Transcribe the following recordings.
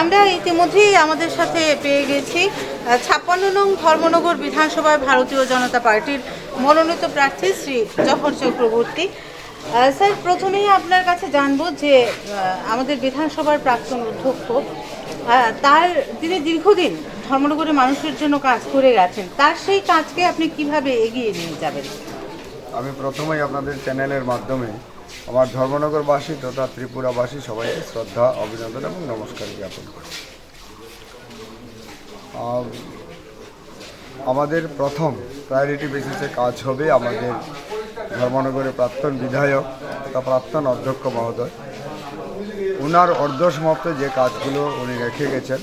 আমরা ইতিমধ্যেই আমাদের সাথে পেয়ে গেছি ৫৬ নং ধর্মনগর বিধানসভায় ভারতীয় জনতা পার্টির মনোনীত প্রার্থী শ্রী জহর চক্রবর্তী। স্যার, প্রথমেই আপনার কাছে জানবো যে আমাদের বিধানসভার প্রাক্তন অধ্যক্ষ, তিনি দীর্ঘদিন ধর্মনগরের মানুষের জন্য কাজ করে গেছেন, তার সেই কাজকে আপনি কিভাবে এগিয়ে নিয়ে যাবেন? আমি প্রথমেই আপনাদের চ্যানেলের মাধ্যমে আমার ধর্মনগরবাসী তথা ত্রিপুরাবাসী সবাইকে শ্রদ্ধা, অভিনন্দন এবং নমস্কার জ্ঞাপন করি। আমাদের প্রথম প্রায়োরিটি বেসিসে কাজ হবে আমাদের ধর্মনগরের প্রাক্তন বিধায়ক তথা প্রাক্তন অধ্যক্ষ মহোদয়, ওনার অর্ধসমাপ্ত যে কাজগুলো উনি রেখে গেছেন,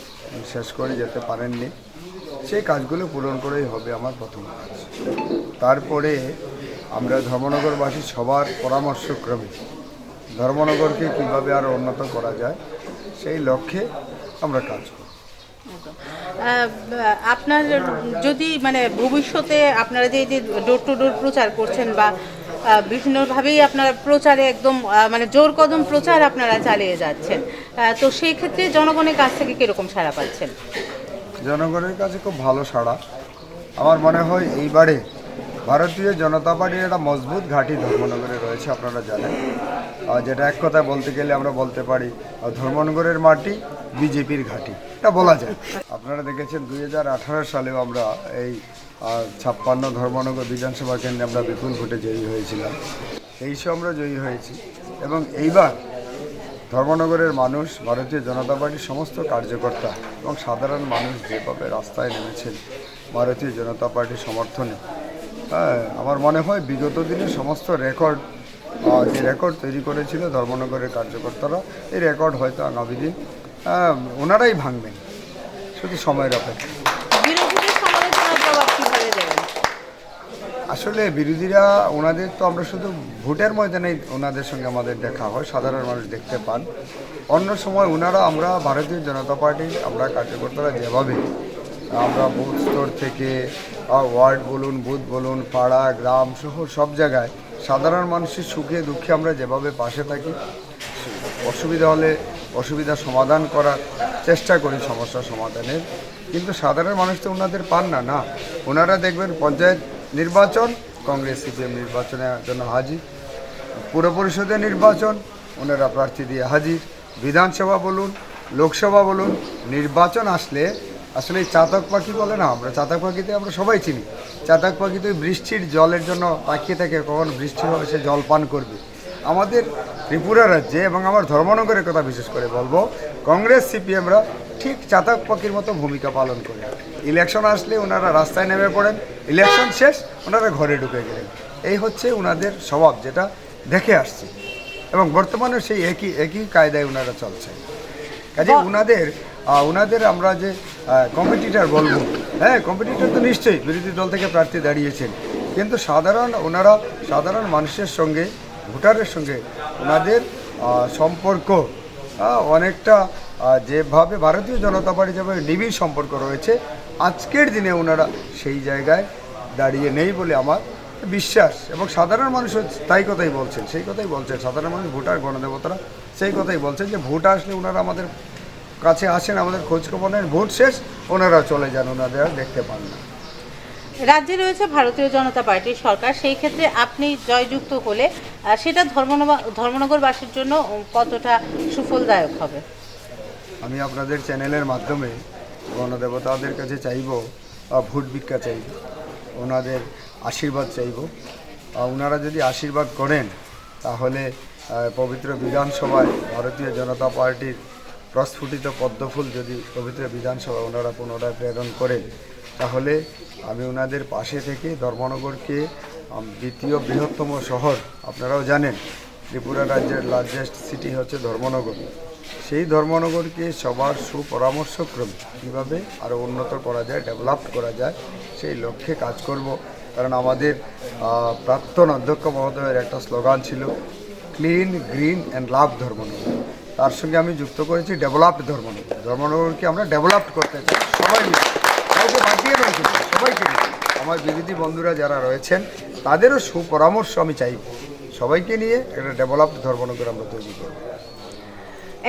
শেষ করে যেতে পারেননি, সেই কাজগুলো পূরণ করেই হবে আমার প্রথম কাজ। তারপরে আমরা ধর্মনগরবাসী সবার পরামর্শক্রমে ধর্মনগরকে কীভাবে আরও উন্নত করা যায় সেই লক্ষ্যে আমরা কাজ করি। আপনার যদি ভবিষ্যতে আপনারা যে ডোর টু ডোর প্রচার করছেন বা বিভিন্নভাবেই আপনারা প্রচারে একদম জোর কদম প্রচার আপনারা চালিয়ে যাচ্ছেন, তো সেই ক্ষেত্রে জনগণের কাছ থেকে কীরকম সাড়া পাচ্ছেন? জনগণের কাছে খুব ভালো সাড়া। আমার মনে হয় এইবারে ভারতীয় জনতা পার্টির একটা মজবুত ঘাঁটি ধর্মনগরে রয়েছে, আপনারা জানেন। যেটা এক কথায় বলতে গেলে আমরা বলতে পারি ধর্মনগরের মাটি বিজেপির ঘাঁটি, এটা বলা যায়। আপনারা দেখেছেন 2018 সালেও আমরা এই 56 ধর্মনগর বিধানসভা কেন্দ্রে আমরা বিপুল ভোটে জয়ী হয়েছিলাম, তেইশে আমরা জয়ী হয়েছি। এবং এইবার ধর্মনগরের মানুষ, ভারতীয় জনতা পার্টির সমস্ত কার্যকর্তা এবং সাধারণ মানুষ যেভাবে রাস্তায় নেমেছেন ভারতীয় জনতা পার্টির সমর্থনে, আমার মনে হয় বিগত দিনের সমস্ত রেকর্ড, যে রেকর্ড তৈরি করেছিল ধর্মনগরের কার্যকর্তারা, এই রেকর্ড হয়তো আগামী দিন ওনারাই ভাঙবেন, শুধু সময়ের অপেক্ষা। আসলে বিরোধীরা, ওনাদের তো আমরা শুধু ভোটের ময়দানে ওনাদের সঙ্গে আমাদের দেখা হয়, সাধারণ মানুষ দেখতে পান। অন্য সময় ওনারা, আমরা ভারতীয় জনতা পার্টির আমরা কার্যকর্তারা যেভাবে আমরা বুথ স্তর থেকে ওয়ার্ড বলুন, বুথ বলুন, পাড়া, গ্রাম, শহর সব জায়গায় সাধারণ মানুষের সুখে দুঃখে আমরা যেভাবে পাশে থাকি, অসুবিধা হলে অসুবিধা সমাধান করার চেষ্টা করি, সমস্যা সমাধানের, কিন্তু সাধারণ মানুষ তো ওনাদের পান না। না, ওনারা দেখবেন পঞ্চায়েত নির্বাচন, কংগ্রেস সিপিএম নির্বাচনের জন্য হাজির, পুর পরিষদের নির্বাচন, ওনারা প্রার্থী দিয়ে হাজির, বিধানসভা বলুন, লোকসভা বলুন, নির্বাচন আসলে আসলে এই চাতক পাখি বলে না, আমরা চাতক পাখিতে আমরা সবাই চিনি। চাতক পাখিতে বৃষ্টির জলের জন্য তাকিয়ে থাকে, কখন বৃষ্টি হবে সে জল পান করবে। আমাদের ত্রিপুরা রাজ্যে এবং আমার ধর্মনগরের কথা বিশেষ করে বলবো, কংগ্রেস সিপিএমরা ঠিক চাতক পাখির মতো ভূমিকা পালন করে। ইলেকশন আসলে ওনারা রাস্তায় নেমে পড়েন, ইলেকশন শেষ ওনারা ঘরে ঢুকে গেলেন। এই হচ্ছে ওনাদের স্বভাব, যেটা দেখে আসছে এবং বর্তমানে সেই একই কায়দায় ওনারা চলছে। কাজে ওনাদের আমরা যে কম্পিটিটর বলবো, হ্যাঁ, কম্পিটিটর তো নিশ্চয়ই বিরোধী দল থেকে প্রার্থী দাঁড়িয়েছেন, কিন্তু ওনারা সাধারণ মানুষের সঙ্গে, ভোটারের সঙ্গে ওনাদের সম্পর্ক অনেকটা যেভাবে ভারতীয় জনতা পার্টি যেভাবে নিবিড় সম্পর্ক রয়েছে, আজকের দিনে ওনারা সেই জায়গায় দাঁড়িয়ে নেই বলে আমার বিশ্বাস। এবং সাধারণ মানুষও তাই কথাই বলছেন, সেই কথাই বলছেন সাধারণ মানুষ, ভোটার গণদেবতারা সেই কথাই বলছেন যে ভোট আসলে ওনারা আমাদের কাছে আসেন, আমাদের খোঁজখবর নেন, ভোট শেষ ওনারা চলে যান, ওনাদের দেখতে পান না। রাজ্যে রয়েছে ভারতীয় জনতা পার্টির সরকার, সেই ক্ষেত্রে আপনি জয়যুক্ত হলে সেটা ধর্মনগরবাসীর জন্য কতটা সুফলদায়ক হবে? আমি আপনাদের চ্যানেলের মাধ্যমে গণদেবতাদের কাছে চাইব, ভোট ভিক্ষা চাইব, ওনাদের আশীর্বাদ চাইব। ওনারা যদি আশীর্বাদ করেন তাহলে পবিত্র বিধানসভায় ভারতীয় জনতা পার্টির প্রস্ফুটিত পদ্মফুল যদি পবিত্র বিধানসভায় ওনারা পুনরায় প্রেরণ করেন, তাহলে আমি ওনাদের পাশে থেকে ধর্মনগরকে, দ্বিতীয় বৃহত্তম শহর আপনারাও জানেন, ত্রিপুরা রাজ্যের লার্জেস্ট সিটি হচ্ছে ধর্মনগর, সেই ধর্মনগরকে সবার সুপরামর্শক্রমে কীভাবে আরও উন্নত করা যায়, ডেভেলপ করা যায়, সেই লক্ষ্যে কাজ করব। কারণ আমাদের প্রাক্তন অধ্যক্ষ মহোদয়ের একটা স্লোগান ছিল, clean, green and love Dharmanagar. তার সঙ্গে আমি যুক্ত করেছি ডেভেলপড ধর্মনগর। ধর্মনগরকে আমরা ডেভেলপড করতে চাই, সবাই মিলে, কাউকে বাদ দিয়ে রয়েছে, সবাইকে নিয়ে। আমার বিরোধী বন্ধুরা যারা রয়েছেন তাদেরও সুপরামর্শ আমি চাইব, সবাইকে নিয়ে একটা ডেভেলপড ধর্মনগর আমরা তৈরি করব।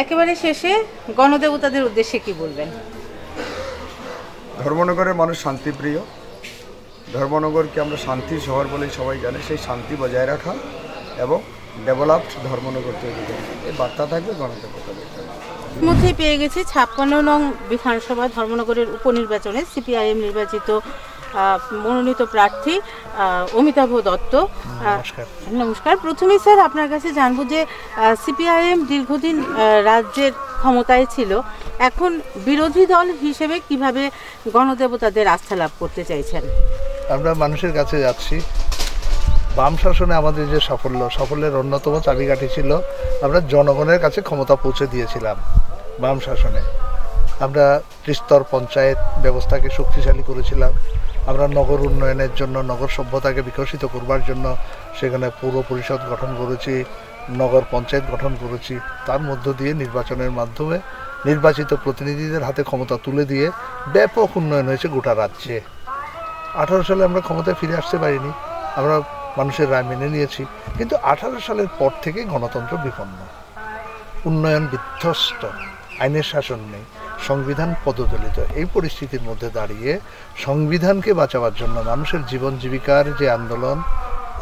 একেবারে শেষে গণদেবতাদের উদ্দেশ্যে কি বলবেন? ধর্মনগরের মানুষ শান্তিপ্রিয়। ধর্মনগরকে আমরা শান্তির শহর বলেই সবাই জানে। সেই শান্তি বজায় রাখা এবং ডেভেলপড ধর্মনগর তৈরি করা, এই বার্তা থাকবে গণদেবতাদের জন্য। মধ্যেই পেয়ে গেছি 56 নং বিধানসভা ধর্মনগরের উপনির্বাচনে সিপিআইএম নির্বাচিত মনোনীত প্রার্থী অমিতাভ দত্ত। নমস্কার। প্রথমেই স্যার আপনার কাছে জানবো যে সিপিআইএম দীর্ঘদিন রাজ্যের ক্ষমতায় ছিল, এখন বিরোধী দল হিসেবে কিভাবে গণদেবতাদের আস্থা লাভ করতে চাইছেন? আমরা মানুষের কাছে যাচ্ছি। বাম শাসনে আমাদের যে সাফল্যের অন্যতম চাবিকাঠি ছিল আমরা জনগণের কাছে ক্ষমতা পৌঁছে দিয়েছিলাম। বাম শাসনে আমরা ত্রিস্তর পঞ্চায়েত ব্যবস্থাকে শক্তিশালী করেছিলাম। আমরা নগর উন্নয়নের জন্য, নগর সভ্যতাকে বিকশিত করবার জন্য সেখানে পৌর পরিষদ গঠন করেছি, নগর পঞ্চায়েত গঠন করেছি। তার মধ্য দিয়ে নির্বাচনের মাধ্যমে নির্বাচিত প্রতিনিধিদের হাতে ক্ষমতা তুলে দিয়ে ব্যাপক উন্নয়ন হয়েছে গোটা রাজ্যে। 18 সালে আমরা ক্ষমতায় ফিরে আসতে পারিনি, আমরা মানুষের রায় মেনে নিয়েছি, কিন্তু 18 সালের পর থেকে গণতন্ত্র বিপন্ন, উন্নয়ন বিধ্বস্ত, আইনের শাসন নেই, সংবিধান পদদলিত। এই পরিস্থিতির মধ্যে দাঁড়িয়ে সংবিধানকে বাঁচাবার জন্য, মানুষের জীবন জীবিকার যে আন্দোলন,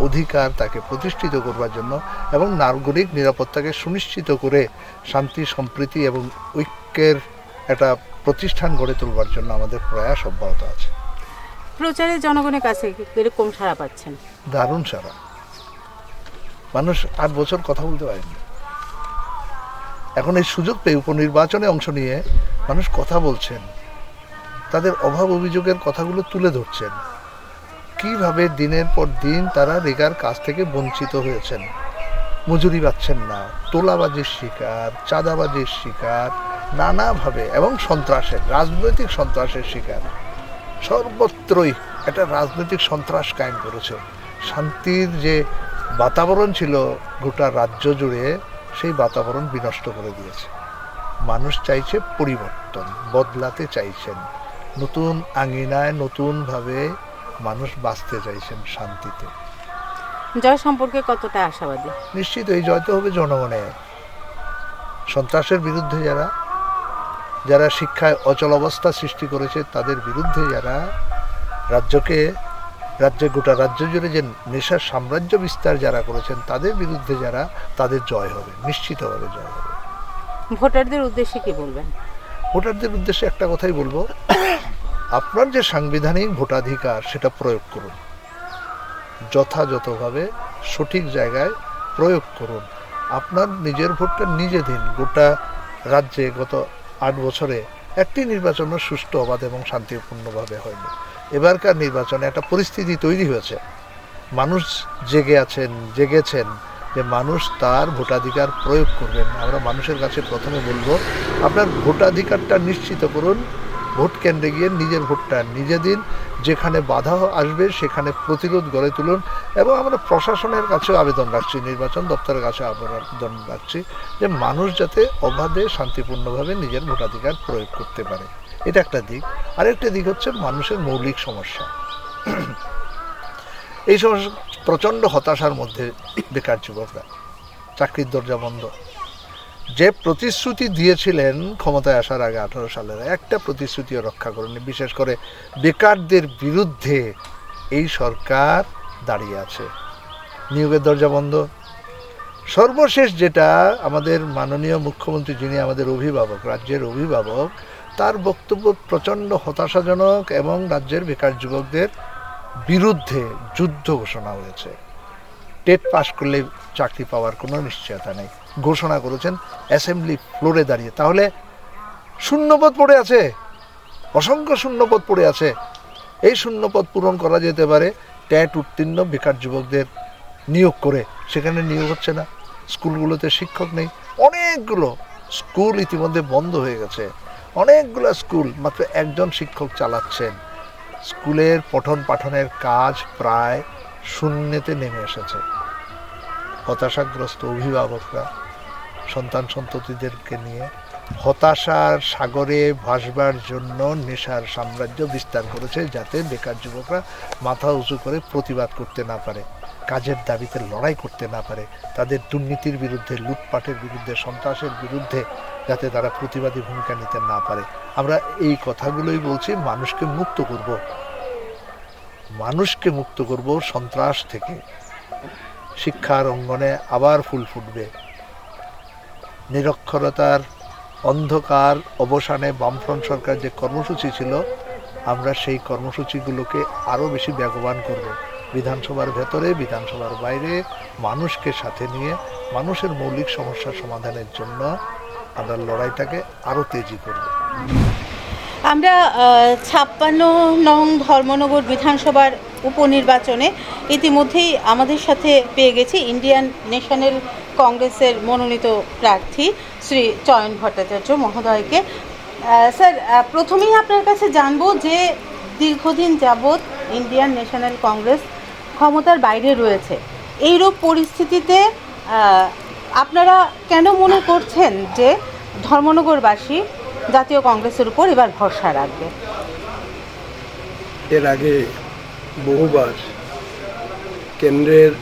অধিকার তাকে প্রতিষ্ঠিত করবার জন্য এবং নাগরিক নিরাপত্তাকে সুনিশ্চিত করে শান্তি, সম্প্রীতি এবং ঐক্যের একটা প্রতিষ্ঠান গড়ে তোলবার জন্য আমাদের প্রয়াস অব্যাহত আছে। প্রচারে জনগণের কাছে এরকম সাড়া পাচ্ছেন? দারুণ সারা। মানুষ 8 বছর কথা বলতে পারেনি, এখন এই সুযোগ পেয়ে উপনির্বাচনে অংশ নিয়ে মানুষ কথা বলছেন, তাদের অভাব অভিযোগের কথাগুলো তুলে ধরছেন, কিভাবে দিনের পর দিন তারা রেগার কাজ থেকে বঞ্চিত হয়েছেন, মজুরি পাচ্ছেন না, তোলাবাজির শিকার, চাঁদাবাজির শিকার, নানাভাবে, এবং সন্ত্রাসের, রাজনৈতিক সন্ত্রাসের শিকার। সর্বত্রই একটা রাজনৈতিক সন্ত্রাস কায়েম করেছে। শান্তির যে বাতাবরণ ছিল গোটা রাজ্য জুড়ে, সেই বাতাবরণ বিনষ্ট করে দিয়েছে। মানুষ চাইছে পরিবর্তন, বদলাতে চাইছেন, নতুন আঙিনায় নতুনভাবে মানুষ বাঁচতে চাইছেন শান্তিতে। জয় সম্পর্কে কতটা আশাবাদী? নিশ্চিত এই জয় তো হবে জনগণের। সন্ত্রাসের বিরুদ্ধে যারা শিক্ষায় অচলাবস্থা সৃষ্টি করেছে, তাদের বিরুদ্ধে যারা গোটা রাজ্য জুড়ে যে নেশার সাম্রাজ্য বিস্তার যারা করেছেন, তাদের বিরুদ্ধে যারা, তাদের জয় হবে, নিশ্চিতভাবে জয় হবে। ভোটারদের উদ্দেশ্যে কি বলবেন? ভোটারদের উদ্দেশ্যে একটা কথাই বলবো, আপনার যে সাংবিধানিক ভোটাধিকার সেটা প্রয়োগ করুন, যথাযথভাবে সঠিক জায়গায় প্রয়োগ করুন। আপনার নিজের ভোটটা নিজে দিন। গোটা রাজ্যে গত 8 বছরে একটি নির্বাচনও সুষ্ঠু, অবাধ এবং শান্তিপূর্ণভাবে হয়নি। এবারকার নির্বাচনে একটা পরিস্থিতি তৈরি হয়েছে, মানুষ জেগেছেন যে মানুষ তার ভোটাধিকার প্রয়োগ করবেন। আমরা মানুষের কাছে প্রথমে বলবো, আপনার ভোটাধিকারটা নিশ্চিত করুন, ভোট কেন্দ্রে গিয়ে নিজের ভোটটা নিজে দিন, যেখানে বাধা আসবে সেখানে প্রতিরোধ গড়ে তুলুন। এবং আমরা প্রশাসনের কাছেও আবেদন রাখছি, নির্বাচন দপ্তরের কাছে আবেদন রাখছি যে মানুষ যাতে অবাধে শান্তিপূর্ণভাবে নিজের ভোটাধিকার প্রয়োগ করতে পারে। এটা একটা দিক। আরেকটা দিক হচ্ছে মানুষের মৌলিক সমস্যা। এই সমস্যা প্রচণ্ড হতাশার মধ্যে বেকার যুবকরা, চাকরির দরজা বন্ধ। যে প্রতিশ্রুতি দিয়েছিলেন ক্ষমতায় আসার আগে 18 সালের, একটা প্রতিশ্রুতিও রক্ষা করেনি। বিশেষ করে বেকারদের বিরুদ্ধে এই সরকার দাঁড়িয়ে আছে। নিয়োগের দরজা বন্ধ। সর্বশেষ যেটা, আমাদের মাননীয় মুখ্যমন্ত্রী, যিনি আমাদের অভিভাবক, রাজ্যের অভিভাবক, তার বক্তব্য প্রচণ্ড হতাশাজনক এবং রাজ্যের বেকার যুবকদের বিরুদ্ধে যুদ্ধ ঘোষণা হয়েছে। টেট পাস করলে চাকরি পাওয়ার কোনো নিশ্চয়তা নেই ঘোষণা করেছেন অ্যাসেম্বলি ফ্লোরে দাঁড়িয়ে। তাহলে শূন্যপদ পড়ে আছে, অসংখ্য শূন্যপদ পড়ে আছে। এই শূন্যপদ পূরণ করা যেতে পারে ট্যাট উত্তীর্ণ বেকার যুবকদের নিয়োগ করে। সেখানে নিয়োগ হচ্ছে না, স্কুলগুলোতে শিক্ষক নেই, অনেকগুলো স্কুল ইতিমধ্যে বন্ধ হয়ে গেছে, অনেকগুলো স্কুল মাত্র একজন শিক্ষক চালাচ্ছেন। স্কুলের পঠন পাঠনের কাজ প্রায় শূন্যতে নেমে এসেছে। হতাশাগ্রস্ত অভিভাবকরা সন্তান সন্ততিদেরকে নিয়ে হতাশার সাগরে ভাসবার জন্য নেশার সাম্রাজ্য বিস্তার করেছে, যাতে বেকার যুবকরা মাথা উঁচু করে প্রতিবাদ করতে না পারে। কাজের দাবিতে লড়াই করতে না পারে, তাদের দুর্নীতির বিরুদ্ধে, লুটপাটের বিরুদ্ধে, সন্ত্রাসের বিরুদ্ধে যাতে তারা প্রতিবাদী ভূমিকা নিতে না পারে। আমরা এই কথাগুলোই বলছি, মানুষকে মুক্ত করব, মানুষকে মুক্ত করব সন্ত্রাস থেকে। শিক্ষার অঙ্গনে আবার ফুল ফুটবে, নিরক্ষরতার অন্ধকার অবসানে বামফ্রন্ট সরকার যে কর্মসূচি ছিল, আমরা সেই কর্মসূচিগুলোকে আরও বেশি বেগবান করব। বিধানসভার ভেতরে, বিধানসভার বাইরে মানুষকে সাথে নিয়ে মানুষের মৌলিক সমস্যার সমাধানের জন্য আমরা লড়াইটাকে আরও তেজি করব। আমরা 56 নং ধর্মনগর বিধানসভার উপনির্বাচনে ইতিমধ্যেই আমাদের সাথে পেয়ে গেছি ইন্ডিয়ান ন্যাশনাল কংগ্রেসের মনোনীত প্রার্থী শ্রী চয়ন ভট্টাচার্য মহোদয়কে। স্যার, প্রথমেই আপনার কাছে জানবো যে দীর্ঘদিন যাবৎ ইন্ডিয়ান ন্যাশনাল কংগ্রেস ক্ষমতার বাইরে রয়েছে, এইরূপ পরিস্থিতিতে আপনারা কেন মনে করছেন যে ধর্মনগরবাসী জাতীয় কংগ্রেসের উপর এবার ভরসা রাখবে? এর আগে বহুবার কেন্দ্রের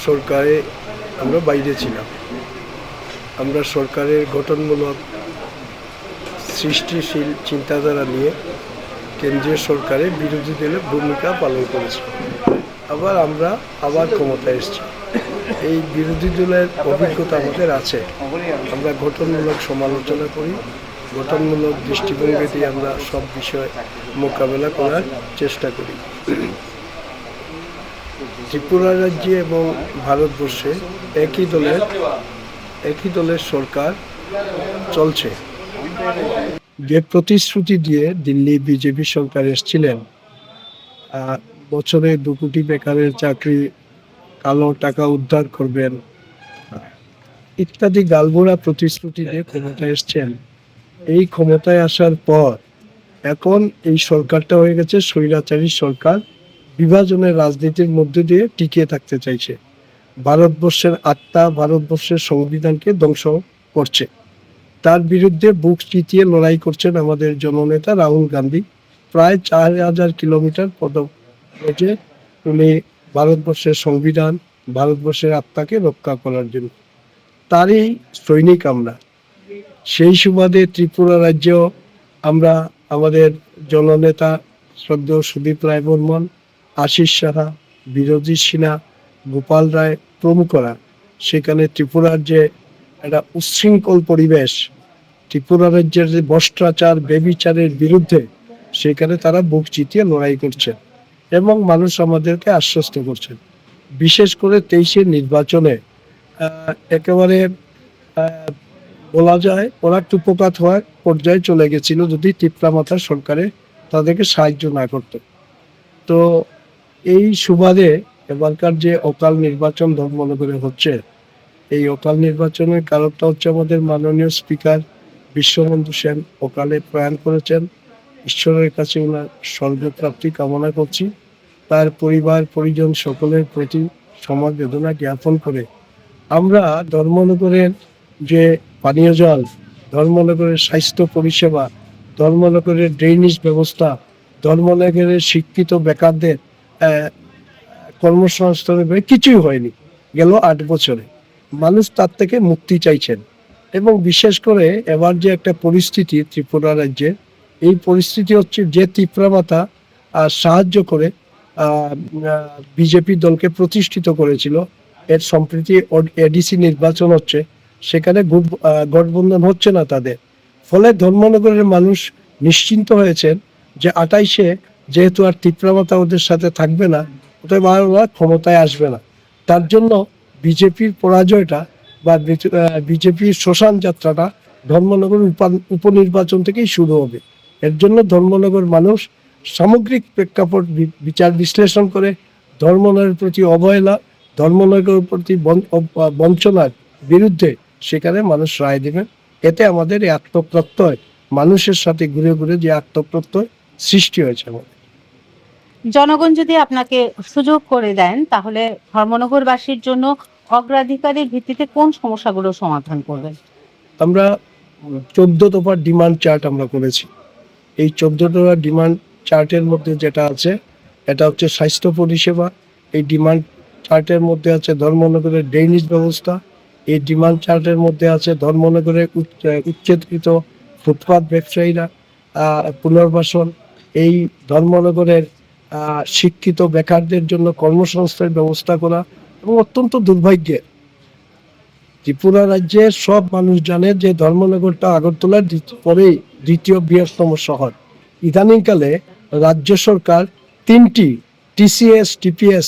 সরকারে আমরা বাইরে ছিলাম, আমরা সরকারের গঠনমূলক সৃষ্টিশীল চিন্তাধারা নিয়ে কেন্দ্রীয় সরকারে বিরোধী দলের ভূমিকা পালন করেছি। আমরা ক্ষমতায় এসেছি, এই বিরোধী দলের অভিজ্ঞতা আমাদের আছে। আমরা গঠনমূলক সমালোচনা করি, গঠনমূলক দৃষ্টিভঙ্গি দিয়ে আমরা সব বিষয় মোকাবেলা করার চেষ্টা করি। ত্রিপুরা রাজ্যে এবং ভারতবর্ষে একই দলের সরকার চলছে। যে প্রতিশ্রুতি দিয়ে দিল্লি বিজেপি সরকার এসেছিলেন, বছরে 2 কোটি বেকারের চাকরি, কালো টাকা উদ্ধার করবেন ইত্যাদি গালবোড়া প্রতিশ্রুতি দিয়ে ক্ষমতায় এসছেন। এই ক্ষমতায় আসার পর এখন এই সরকারটা হয়ে গেছে স্বৈরাচারী সরকার, বিভাজনের রাজনীতির মধ্যে দিয়ে টিকে থাকতে চাইছে, ভারতবর্ষের আত্মা, ভারতবর্ষের সংবিধানকে ধ্বংস করছে। তার বিরুদ্ধে বুক চিতিয়ে লড়াই করছেন আমাদের জননেতা রাহুল গান্ধী। প্রায় 4000 কিলোমিটার পদপথে উনি ভারতবর্ষের সংবিধান, ভারতবর্ষের আত্মাকে রক্ষা করার জন্য, তারই সৈনিক আমরা। সেই সুবাদে ত্রিপুরা রাজ্য আমরা আমাদের জননেতা শ্রদ্ধেয় সুদীপ রায় বর্মন, আশিস সাহা, বিরোধী সিনহা, গোপাল রায় প্রমুখরা সেখানে ত্রিপুরার যে একটা উচ্ছৃঙ্খল পরিবেশ, ত্রিপুরা রাজ্যের যে ভ্রষ্টাচার বেবিচারের বিরুদ্ধে, সেখানে তারা বুক চিতিয়ে লড়াই করছেন এবং মানুষ আমাদেরকে আশ্বস্ত করছেন। বিশেষ করে 23-এর নির্বাচনে একেবারে বলা যায় ওরা টুপোকাত হওয়ার পর্যায়ে চলে গেছিল যদি টিপরামাথা সরকারে তাদেরকে সাহায্য না করত। তো এই সুবাদে এবারকার যে অকাল নির্বাচন ধর্মনগরে হচ্ছে, এই অকাল নির্বাচনের কারণটা হচ্ছে আমাদের মাননীয় স্পিকার বিশ্ববন্ধু সেন অকালে প্রয়াণ করেছেন। ঈশ্বরের কাছে ওনার স্বর্গপ্রাপ্তি কামনা করছি। তার পরিবার পরিজন সকলের প্রতি সমবেদনা জ্ঞাপন করে আমরা ধর্মনগরের যে পানীয় জল, ধর্মনগরের স্বাস্থ্য পরিষেবা, ধর্মনগরের ড্রেনেজ ব্যবস্থা, ধর্মনগরের শিক্ষিত বেকারদের কর্মসংস্থানের কিছুই হয়নি গেল 8 বছরে। মানুষ তার থেকে মুক্তি চাইছেন এবং বিশেষ করে এবার যে একটা পরিস্থিতি ত্রিপুরা রাজ্যে, এই পরিস্থিতি হচ্ছে যে তীব্রমাতা সাহায্য করে বিজেপি দলকে প্রতিষ্ঠিত করেছিল, এর সম্প্রতি এডিসি নির্বাচন হচ্ছে, সেখানে গঠবন্ধন হচ্ছে না তাদের। ফলে ধর্মনগরের মানুষ নিশ্চিন্ত হয়েছেন যে 28-এ যেহেতু আর তীব্রমাতা ওদের সাথে থাকবে না, অতএব আর ওরা ক্ষমতায় আসবে না। তার জন্য বিজেপির পরাজয়টা বা বিজেপির শ্মশান যাত্রাটা ধর্মনগর উপনির্বাচন থেকেই শুরু হবে। এর জন্য ধর্মনগর মানুষ সামগ্রিক প্রেক্ষাপট বিচার বিশ্লেষণ করে ধর্মনগরের প্রতি অবহেলা, ধর্মনগরের প্রতি বঞ্চনার বিরুদ্ধে সেখানে মানুষ রায় দেবেন। এতে আমাদের এই আত্মপ্রত্যয়, মানুষের সাথে ঘুরে ঘুরে যে আত্মপ্রত্যয় সৃষ্টি হয়েছে আমাদের। জনগণ যদি আপনাকে সুযোগ করে দেন, তাহলে ধর্মনগরবাসীর জন্য অগ্রাধিকারের ভিত্তিতে কোন সমস্যাগুলো সমাধান করবেন? আমরা 14 দফার ডিমান্ড চার্ট আমরা করেছি। এই 14 দফার ডিমান্ড চার্টের মধ্যে যেটা আছে, এটা হচ্ছে স্বাস্থ্য পরিষেবা। এই ডিমান্ড চার্টের মধ্যে আছে ধর্মনগরের ড্রেনেজ ব্যবস্থা, এই ডিমান্ড চার্টের মধ্যে আছে ধর্মনগরের উচ্ছেদকৃত ফুটপাত ব্যবসায়ীরা পুনর্বাসন, এই ধর্মনগরের শিক্ষিত বেকারদের জন্য কর্মসংস্থানের ব্যবস্থা করা। এবং অত্যন্ত দুর্ভাগ্যের, ত্রিপুরা রাজ্যের সব মানুষ জানে যে ধর্মনগরটা আগরতলার পরেই দ্বিতীয় বৃহত্তম শহর। ইদানিংকালে রাজ্য সরকার 3টি টিসিএস টিপিএস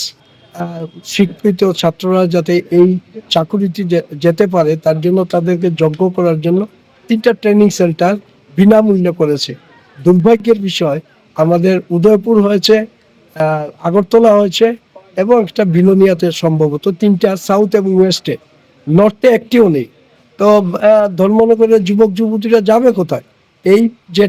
শিক্ষিত ছাত্ররা যাতে এই চাকুরিতে যেতে পারে তার জন্য তাদেরকে যোগ্য করার জন্য 3টা ট্রেনিং সেন্টার বিনামূল্যে করেছে। দুর্ভাগ্যের বিষয়, আমাদের উদয়পুর হয়েছে, আগরতলা হয়েছে এবং একটা বিলোনিয়াতে সম্ভবত, 3টা সাউথ এবং ওয়েস্টে, নর্থে একটিও নেই। তো ধর্মনগরের যুবক যুবতীরা যাবে কোথায়? এই যে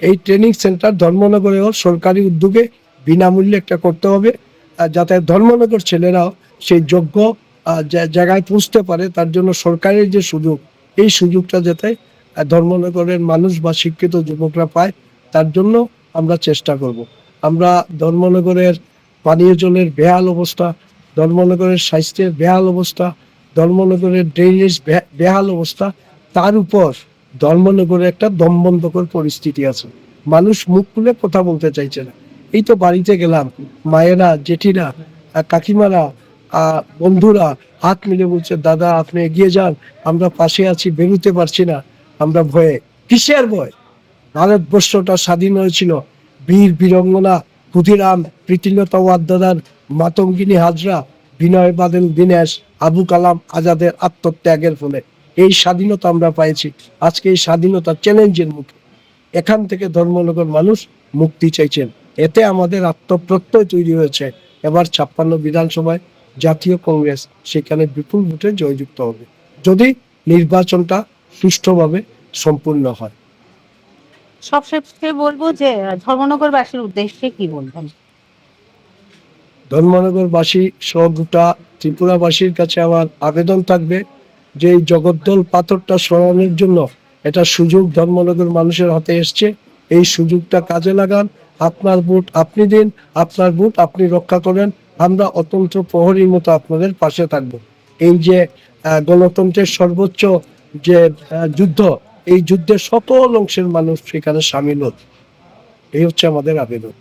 এই ট্রেনিং সেন্টার ধর্মনগরেও সরকারি উদ্যোগে বিনামূল্যে একটা করতে হবে, যাতে ধর্মনগর ছেলেরাও সেই যোগ্য জায়গায় পৌঁছতে পারে। তার জন্য সরকারের যে সুযোগ, এই সুযোগটা যাতে ধর্মনগরের মানুষ বা শিক্ষিত যুবকরা পায়, তার জন্য আমরা চেষ্টা করব। আমরা ধর্মনগরের পানীয় জলের বেহাল অবস্থা, ধর্মনগরের স্বাস্থ্যের বেহাল অবস্থা, ধর্মনগরের ড্রেনেজ বেহাল অবস্থা, তার উপর ধর্মনগরে একটা দমবন্ধকর পরিস্থিতি আছে। মানুষ মুখ খুলে কথা বলতে চাইছে না। এই তো বাড়িতে গেলাম, মায়েরা, জেঠিরা, কাকিমারা, বন্ধুরা হাত মিলে বলছে, দাদা আপনি এগিয়ে যান, আমরা পাশে আছি, বেরোতে পারছি না, আমরা ভয়ে। কিসের ভয়? ভারতবর্ষটা স্বাধীন হয়েছিল বীর বীরঙ্গনা ক্ষুদিরাম, প্রীতিলতা ওয়াদ্দেদার, মাতঙ্গিনী হাজরা, বিনয় বাদল দীনেশ, আবু কালাম আজাদের আত্মত্যাগের ফলে এই স্বাধীনতা আমরা পাইছি। আজকে এই স্বাধীনতা চ্যালেঞ্জের মুখে এখান থেকে ধর্মনগর মানুষ মুক্তি চাইছেন। এতে আমাদের আত্মপ্রত্যয় তৈরি হয়েছে। এবার 56 বিধানসভায় জাতীয় কংগ্রেস সেখানে বিপুল ভোটে জয়যুক্ত হবে, যদি নির্বাচনটা সুষ্ঠুভাবে সম্পূর্ণ হয়। সবশেষে বলবো যে ধর্মনগরবাসীর উদ্দেশ্যে কি বলবেন? ধর্মনগরবাসী সহ গোটা ত্রিপুরাবাসীর কাছে আমার আবেদন থাকবে যে এই জগদ্দল পাথরটা সরানোর জন্য এটা সুযোগ ধর্মনগর মানুষের হাতে এসছে। এই সুযোগটা কাজে লাগান। আপনার ভোট আপনি দিন, আপনার ভোট আপনি রক্ষা করেন। আমরা অতন্ত্র প্রহরীর মতো আপনাদের পাশে থাকবো। এই যে গণতন্ত্রের সর্বোচ্চ যে যুদ্ধ, এই যুদ্ধের সকল অংশের মানুষ সেখানে সামিল হন। এই হচ্ছে আমাদের আবেদন।